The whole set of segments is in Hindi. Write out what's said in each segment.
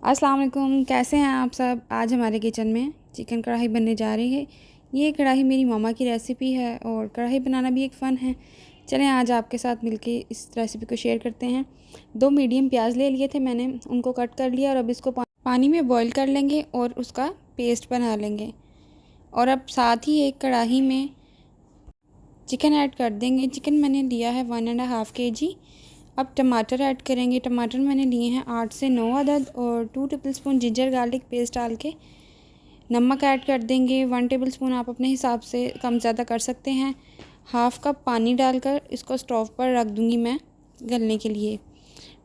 अस्सलाम वालेकुम, कैसे हैं आप सब। आज हमारे किचन में चिकन कढ़ाई बनने जा रही है। ये कढ़ाई मेरी मामा की रेसिपी है और कढ़ाई बनाना भी एक फ़न है। चलें आज आपके साथ मिलके इस रेसिपी को शेयर करते हैं। 2 मीडियम प्याज ले लिए थे मैंने, उनको कट कर लिया और अब इसको पानी में बॉईल कर लेंगे और उसका पेस्ट बना लेंगे। और अब साथ ही एक कढ़ाई में चिकन ऐड कर देंगे। चिकन मैंने लिया है 1.5 kg। अब टमाटर ऐड करेंगे। टमाटर मैंने लिए हैं 8 से 9 अदद और 2 टेबलस्पून जिंजर गार्लिक पेस्ट डाल के नमक ऐड कर देंगे। 1 टेबलस्पून आप अपने हिसाब से कम ज़्यादा कर सकते हैं। हाफ़ कप पानी डालकर इसको स्टोव पर रख दूँगी मैं गलने के लिए।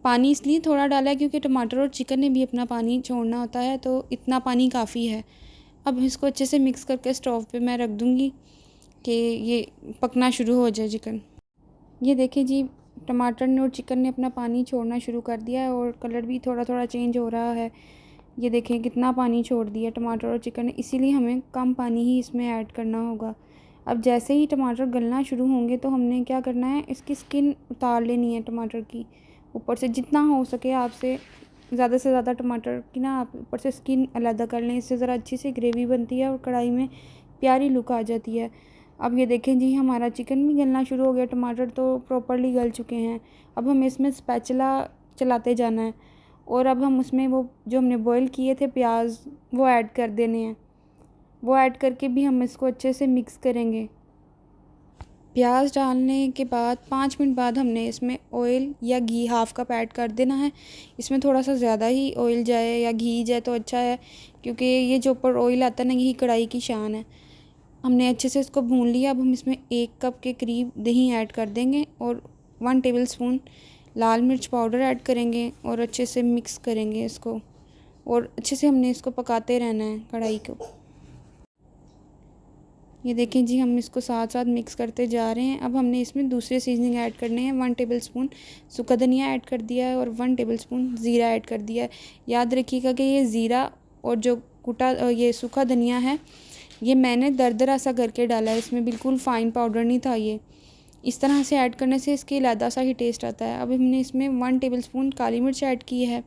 पानी इसलिए थोड़ा डाला है क्योंकि टमाटर और चिकन ने भी अपना पानी छोड़ना होता है, तो इतना पानी काफ़ी है। अब इसको अच्छे से मिक्स करके स्टोव पे मैं रख दूँगी कि ये पकना शुरू हो जाए चिकन। ये देखिए जी, टमाटर ने और चिकन ने अपना पानी छोड़ना शुरू कर दिया है और कलर भी थोड़ा थोड़ा चेंज हो रहा है। ये देखें कितना पानी छोड़ दिया टमाटर और चिकन ने, इसीलिए हमें कम पानी ही इसमें ऐड करना होगा। अब जैसे ही टमाटर गलना शुरू होंगे तो हमने क्या करना है, इसकी स्किन उतार लेनी है टमाटर की ऊपर से। जितना हो सके आपसे ज़्यादा से ज़्यादा टमाटर की ना आप ऊपर से स्किन अलग कर लें। इससे ज़रा अच्छी सी ग्रेवी बनती है और कढ़ाई में प्यारी लुक आ जाती है। अब ये देखें जी, हमारा चिकन भी गलना शुरू हो गया, टमाटर तो प्रॉपर्ली गल चुके हैं। अब हमें इसमें स्पैचुला चलाते जाना है और अब हम उसमें वो जो हमने बॉईल किए थे प्याज वो ऐड कर देने हैं। वो ऐड करके भी हम इसको अच्छे से मिक्स करेंगे। प्याज डालने के बाद 5 मिनट बाद हमने इसमें ऑयल या घी हाफ़ कप ऐड कर देना है। इसमें थोड़ा सा ज़्यादा ही ऑयल जाए या घी जाए तो अच्छा है, क्योंकि ये जो ऊपर ऑयल आता है ना, यही कढ़ाई की शान है। हमने अच्छे से इसको भून लिया। अब हम इसमें 1 कप के करीब दही ऐड कर देंगे और 1 टेबलस्पून लाल मिर्च पाउडर ऐड करेंगे और अच्छे से मिक्स करेंगे इसको। और अच्छे से हमने इसको पकाते रहना है कढ़ाई को। ये देखें जी, हम इसको साथ साथ मिक्स करते जा रहे हैं। अब हमने इसमें दूसरे सीजनिंग ऐड करने हैं। 1 टेबलस्पून सूखा धनिया ऐड कर दिया है और 1 टेबलस्पून ज़ीरा ऐड कर दिया है। याद रखिएगा कि ये ज़ीरा और जो कुटा ये सूखा धनिया है, ये मैंने दरदरा सा करके डाला है, इसमें बिल्कुल फ़ाइन पाउडर नहीं था ये। इस तरह से ऐड करने से इसके अलग सा ही टेस्ट आता है। अब हमने इसमें 1 टेबलस्पून काली मिर्च ऐड की है।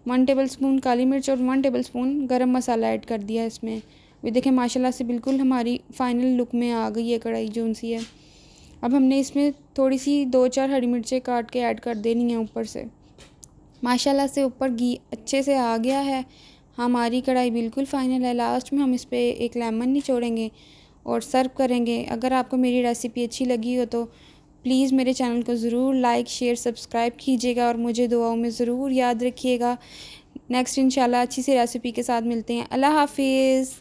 1 टेबलस्पून काली मिर्च और 1 टेबलस्पून गरम मसाला ऐड कर दिया है इसमें। ये देखें माशाल्लाह से बिल्कुल हमारी फ़ाइनल लुक में आ गई है कढ़ाई जोन सी है। अब हमने इसमें थोड़ी सी 2-4 हरी मिर्चें काट के ऐड कर देनी है ऊपर से। माशाल्लाह से ऊपर घी अच्छे से आ गया है। हमारी कढ़ाई बिल्कुल फ़ाइनल है। लास्ट में हम इस पे एक लेमन निचोड़ेंगे और सर्व करेंगे। अगर आपको मेरी रेसिपी अच्छी लगी हो तो प्लीज़ मेरे चैनल को ज़रूर लाइक शेयर सब्सक्राइब कीजिएगा और मुझे दुआओं में ज़रूर याद रखिएगा। नेक्स्ट इंशाल्लाह अच्छी सी रेसिपी के साथ मिलते हैं। अल्लाह हाफ़िज़।